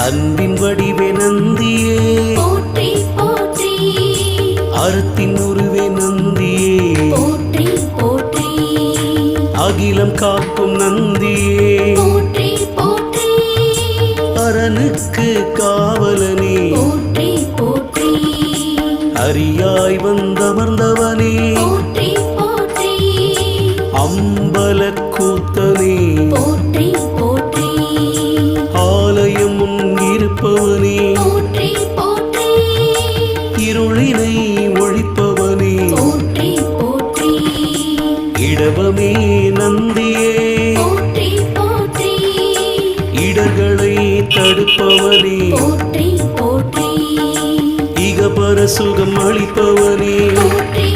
அன்பின் வடிவே நந்தியே போற்றி போற்றி அறத்தின் உருவே நந்தியே போற்றி போற்றி அகிலம் காக்கும் நந்தியே போற்றி போற்றி அரணுக்கு காவலனே போற்றி போற்றி அரியாய் வந்தமர்ந்தவனே போற்றி போற்றி அம்பல கூத்தனே போற்றி போற்றி ஆலயம் முன்னிருப்பவனே போற்றி போற்றி இருளினை ஒழிப்பவனே போற்றி போற்றி இடவமே நந்தியே போற்றி போற்றி இடர்களை தடுப்பவனே போற்றி போற்றி இகபர சுகம் அளிப்பவனே போற்றி